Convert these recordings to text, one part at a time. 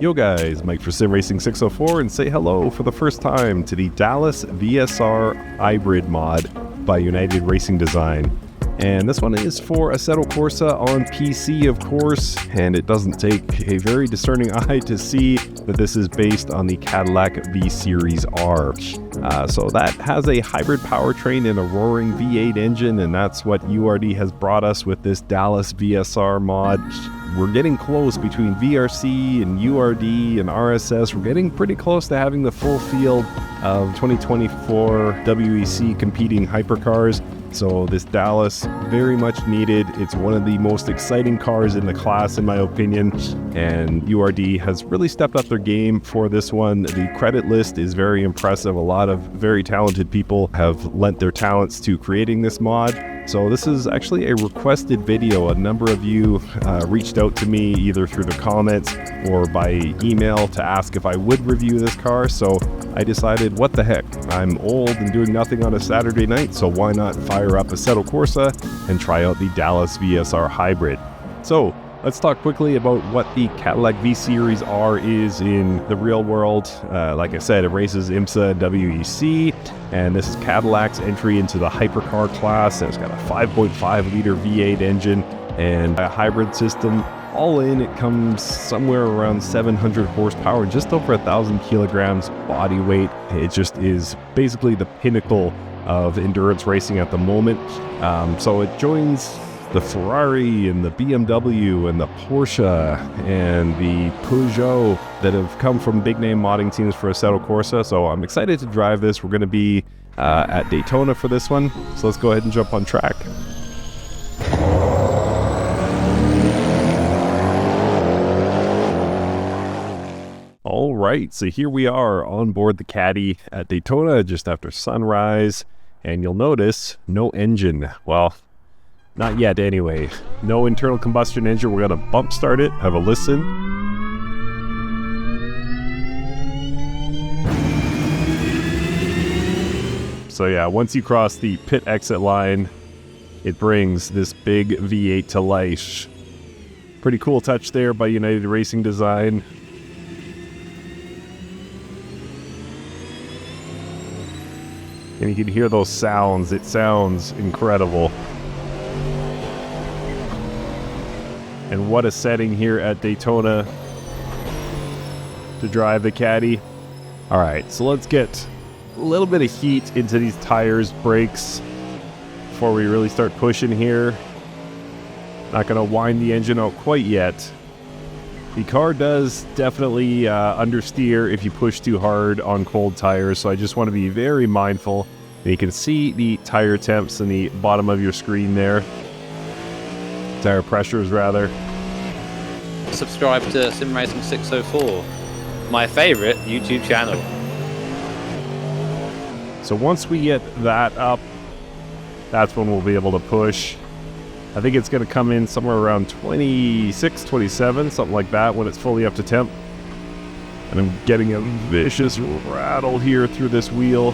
Yo guys, Mike for SimRacing604 and say hello for the first time to the Dallas VSR Hybrid mod by United Racing Design. And this one is for Assetto Corsa on PC, of course, and it doesn't take a very discerning eye to see that this is based on the Cadillac V-Series.R. So that has a hybrid powertrain and a roaring V8 engine, and that's what URD has brought us with this Dallas VSR mod. We're getting close between VRC and URD and RSS. We're getting pretty close to having the full field of 2024 WEC competing hypercars. So this Dallas, very much needed. It's one of the most exciting cars in the class, in my opinion, and URD has really stepped up their game for this one. The credit list is very impressive. A lot of very talented people have lent their talents to creating this mod. So this is actually a requested video. A number of you reached out to me either through the comments or by email to ask if I would review this car. So I decided, what the heck? I'm old and doing nothing on a Saturday night, so why not fire up Assetto Corsa and try out the Dallas VSR Hybrid. So let's talk quickly about what the Cadillac V-Series.R is in the real world. Like I said, it races IMSA and WEC, and this is Cadillac's entry into the hypercar class. And it's got a 5.5 liter V8 engine and a hybrid system. All in, it comes somewhere around 700 horsepower, just over 1,000 kilograms body weight. It just is basically the pinnacle of endurance racing at the moment. So it joins the Ferrari and the BMW and the Porsche and the Peugeot that have come from big name modding teams for Assetto Corsa. So I'm excited to drive this. We're going to be at Daytona for this one. So let's go ahead and jump on track. All right, so here we are on board the Caddy at Daytona just after sunrise. And you'll notice no engine. Well, not yet anyway. No internal combustion engine. We're going to bump start it, have a listen. So yeah, once you cross the pit exit line, it brings this big V8 to life. Pretty cool touch there by United Racing Design. And you can hear those sounds. It sounds incredible. And what a setting here at Daytona to drive the Caddy. All right, so let's get a little bit of heat into these tires, brakes, before we really start pushing here. Not gonna wind the engine out quite yet. The car does definitely understeer if you push too hard on cold tires, so I just want to be very mindful. And you can see the tire temps in the bottom of your screen there. Tire pressures, rather. Subscribe to SimRacing604, my favorite YouTube channel. So once we get that up, that's when we'll be able to push. I think it's going to come in somewhere around 26, 27, something like that when it's fully up to temp. And I'm getting a vicious rattle here through this wheel.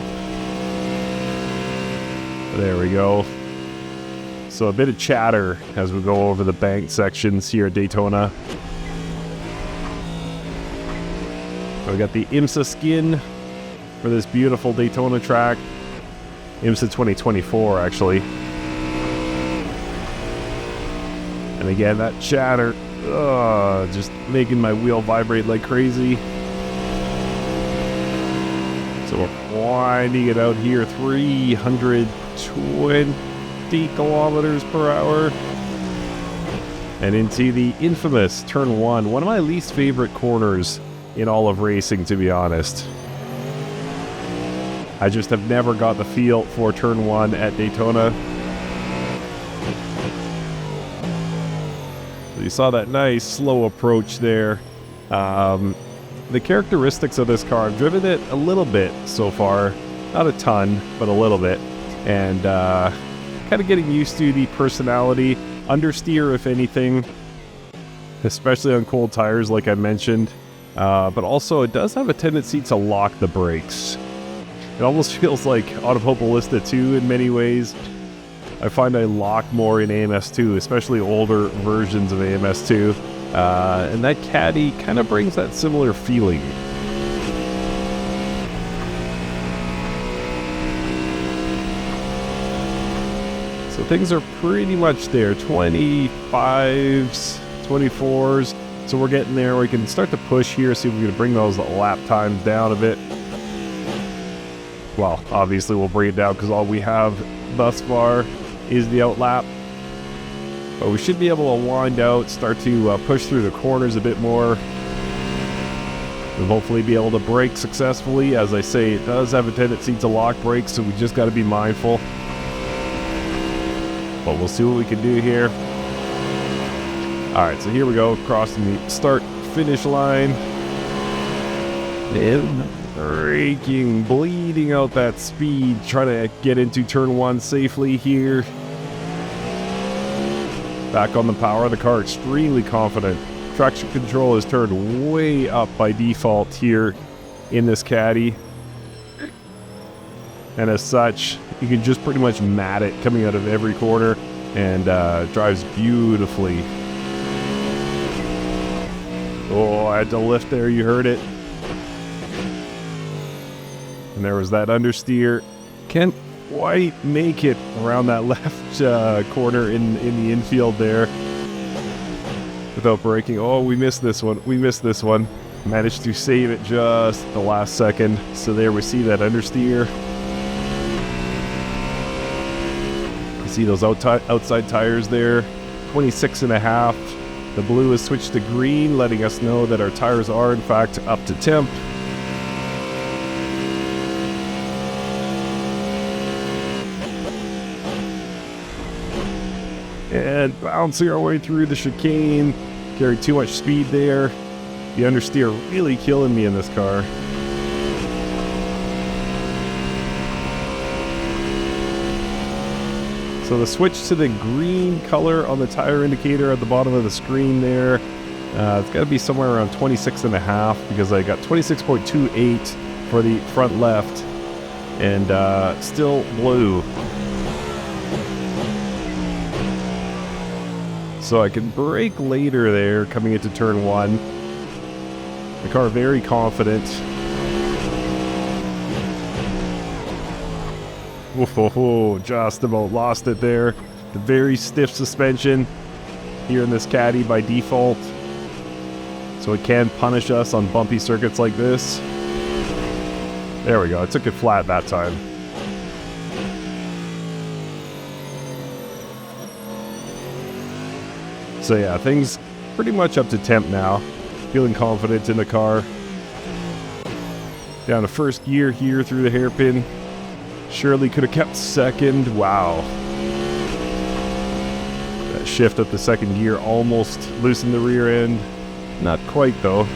There we go. So a bit of chatter as we go over the bank sections here at Daytona. We got the IMSA skin for this beautiful Daytona track. IMSA 2024, actually. And again, that chatter, just making my wheel vibrate like crazy. So we're winding it out here, 320 kilometers per hour. And into the infamous turn one of my least favorite corners in all of racing, to be honest. I just have never got the feel for turn one at Daytona. You saw that nice slow approach there. The characteristics of this car, I've driven it a little bit so far, not a ton, but a little bit, and kind of getting used to the personality, understeer if anything, especially on cold tires like I mentioned, but also it does have a tendency to lock the brakes. It almost feels like Automobilista 2 in many ways. I find I lock more in AMS2, especially older versions of AMS2. And that Caddy kind of brings that similar feeling. So things are pretty much there. 25s, 24s. So we're getting there. We can start to push here, see if we can bring those lap times down a bit. Well, obviously we'll bring it down because all we have thus far is the outlap. But we should be able to wind out, start to push through the corners a bit more. We'll hopefully be able to brake successfully. As I say, it does have a tendency to lock brakes, so we just got to be mindful. But we'll see what we can do here. Alright, so here we go, crossing the start-finish line. And braking, bleeding out that speed, trying to get into turn 1 safely here. Back on the power of the car, extremely confident. Traction control is turned way up by default here in this Caddy. And as such, you can just pretty much mat it coming out of every corner, and drives beautifully. Oh, I had to lift there, you heard it. And there was that understeer. Can't quite make it around that left corner in the infield there without braking. Oh, we missed this one. Managed to save it just the last second. So there we see that understeer. You see those outside tires there. 26.5. The blue has switched to green, letting us know that our tires are in fact up to temp. And bouncing our way through the chicane. Carried too much speed there. The understeer really killing me in this car. So the switch to the green color on the tire indicator at the bottom of the screen there, it's got to be somewhere around 26.5 because I got 26.28 for the front left, and still blue. So I can brake later there coming into turn 1. The car very confident. Whoa, just about lost it there. The very stiff suspension here in this Caddy by default. So it can punish us on bumpy circuits like this. There we go, I took it flat that time. So yeah, things pretty much up to temp now. Feeling confident in the car. Down to first gear here through the hairpin. Surely could have kept second. Wow. That shift up the second gear almost loosened the rear end. Not quite though.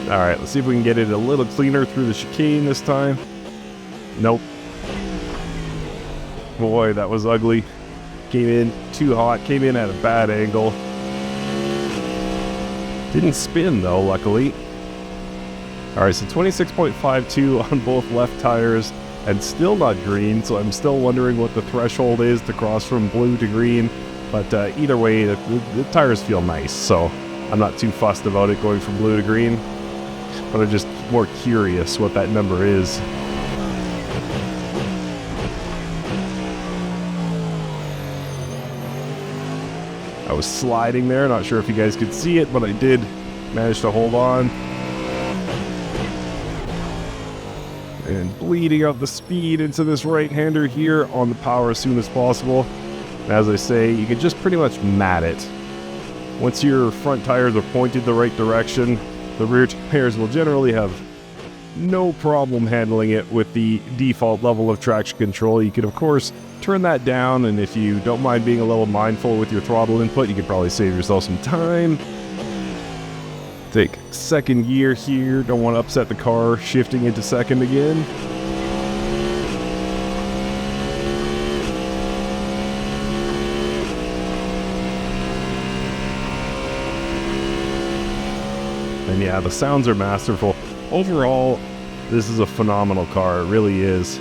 Alright, let's see if we can get it a little cleaner through the chicane this time. Nope. Boy, that was ugly. Came in too hot, came in at a bad angle. Didn't spin though, luckily. Alright, so 26.52 on both left tires, and still not green, so I'm still wondering what the threshold is to cross from blue to green. But either way, the tires feel nice, so I'm not too fussed about it going from blue to green. But I'm just more curious what that number is. I was sliding there, not sure if you guys could see it, but I did manage to hold on. And bleeding out the speed into this right-hander here on the power as soon as possible. And as I say, you can just pretty much mat it. Once your front tires are pointed the right direction, the rear tires will generally have no problem handling it with the default level of traction control. You can, of course, turn that down, and if you don't mind being a little mindful with your throttle input, you could probably save yourself some time. Take second gear here, don't want to upset the car, shifting into second again. And yeah, the sounds are masterful. Overall, this is a phenomenal car, it really is.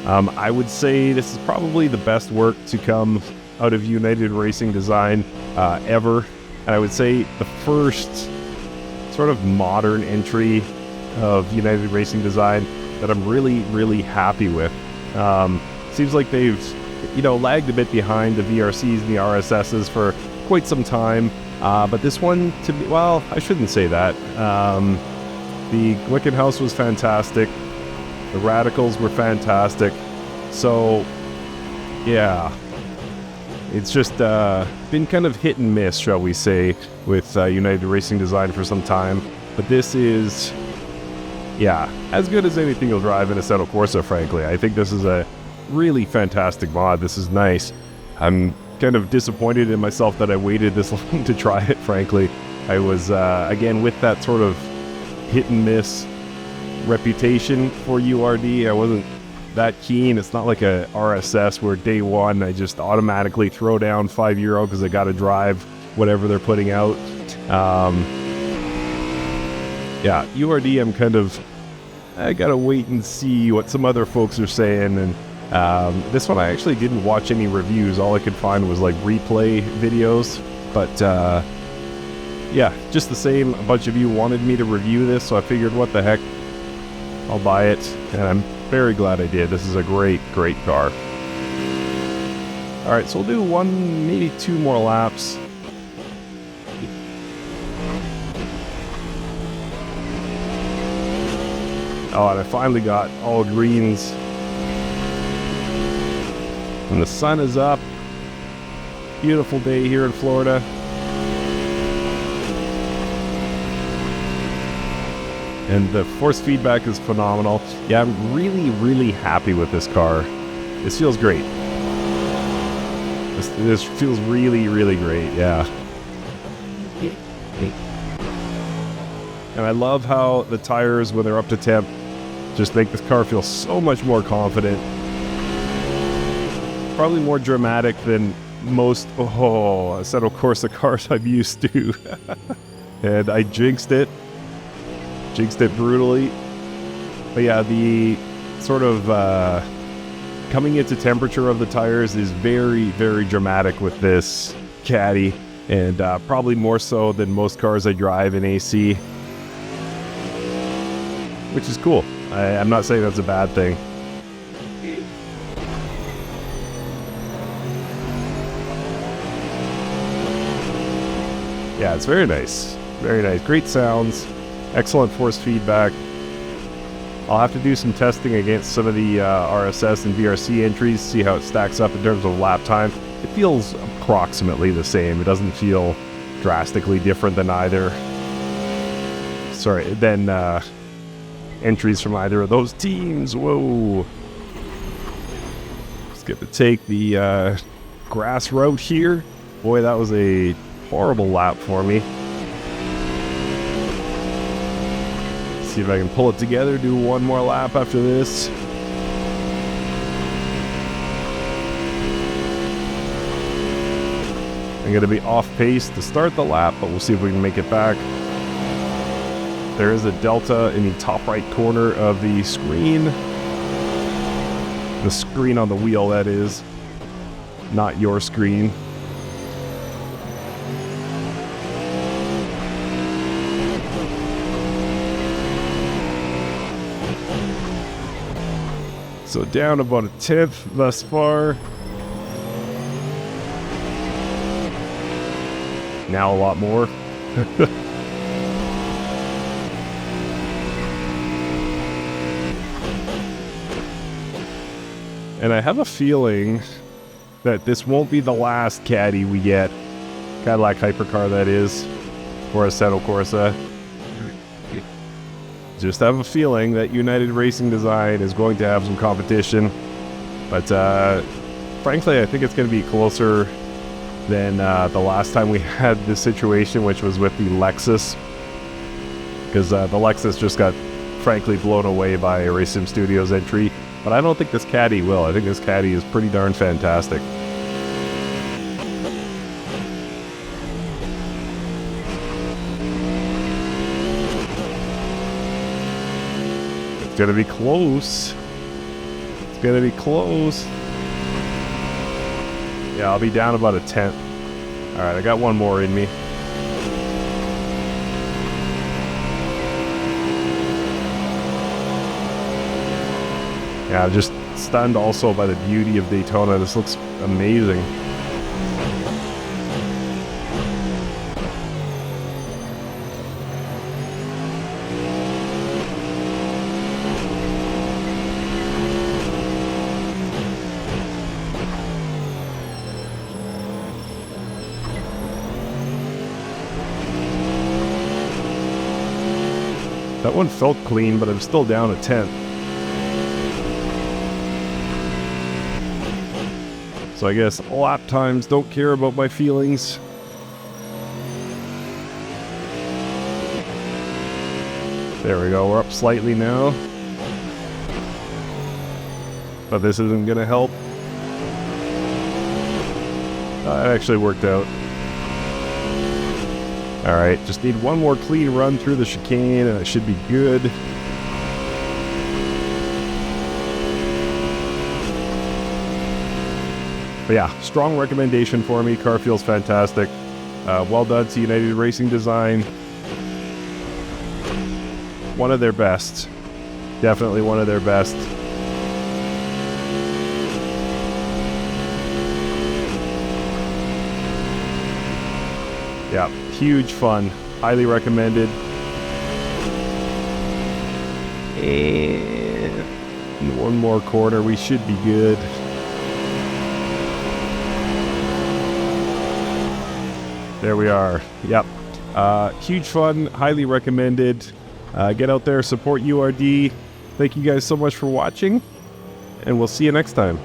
I would say this is probably the best work to come out of United Racing Design ever. And I would say the first sort of modern entry of United Racing Design that I'm really, really happy with. Seems like they've, lagged a bit behind the VRCs and the RSSs for quite some time. But this one, well, I shouldn't say that. The Glickenhaus was fantastic. The Radicals were fantastic. So, yeah. It's just been kind of hit and miss, shall we say, with United Racing Design for some time. But this is, as good as anything you'll drive in Assetto Corsa, frankly. I think this is a really fantastic mod. This is nice. I'm kind of disappointed in myself that I waited this long to try it, frankly. I was, again, with that sort of hit and miss reputation for URD. I wasn't that keen. It's not like a RSS where day one I just automatically throw down €5 because I got to drive whatever they're putting out. URD, I'm kind of, I gotta wait and see what some other folks are saying. And this one I actually didn't watch any reviews. All I could find was like replay videos. But just the same, a bunch of you wanted me to review this, so I figured, what the heck, I'll buy it. And I'm very glad I did. This is a great, great car. Alright, so we'll do one, maybe two more laps. Oh, and I finally got all greens. And the sun is up. Beautiful day here in Florida. And the force feedback is phenomenal. Yeah, I'm really, really happy with this car. This feels great. This feels really, really great, yeah. And I love how the tires, when they're up to temp, just make this car feel so much more confident. Probably more dramatic than most Assetto Corsa cars I'm used to. And I jinxed it brutally. But yeah, the sort of coming into temperature of the tires is very, very dramatic with this Caddy, and probably more so than most cars I drive in AC, which is cool. I'm not saying that's a bad thing. Yeah, it's very nice. Very nice. Great sounds. Excellent force feedback. I'll have to do some testing against some of the RSS and VRC entries, see how it stacks up in terms of lap time. It feels approximately the same. It doesn't feel drastically different than entries from either of those teams. Whoa. Just get to take the grass route here. Boy, that was a horrible lap for me. See if I can pull it together, do one more lap after this. I'm going to be off pace to start the lap, but we'll see if we can make it back. There is a delta in the top right corner of the screen. The screen on the wheel, that is. Not your screen. So down about a 10th thus far. Now a lot more. And I have a feeling that this won't be the last Caddy we get. Cadillac hypercar, that is, for Assetto Corsa. Just have a feeling that United Racing Design is going to have some competition. But frankly, I think it's going to be closer than the last time we had this situation, which was with the Lexus. Because the Lexus just got, frankly, blown away by a Race Sim Studios entry. But I don't think this Caddy will. I think this Caddy is pretty darn fantastic. It's going to be close. It's gonna be close. Yeah, I'll be down about a tenth. All right, I got one more in me. Yeah, I'm just stunned also by the beauty of Daytona. This looks amazing. That one felt clean, but I'm still down a tenth. So I guess lap times don't care about my feelings. There we go, we're up slightly now. But this isn't gonna help. It actually worked out. Alright, just need one more clean run through the chicane and it should be good. But yeah, strong recommendation for me. Car feels fantastic. Well done to United Racing Design. One of their best. Definitely one of their best. Yeah, huge fun. Highly recommended. And one more corner, we should be good. There we are. Yep. Huge fun. Highly recommended. Get out there, support URD. Thank you guys so much for watching, and we'll see you next time.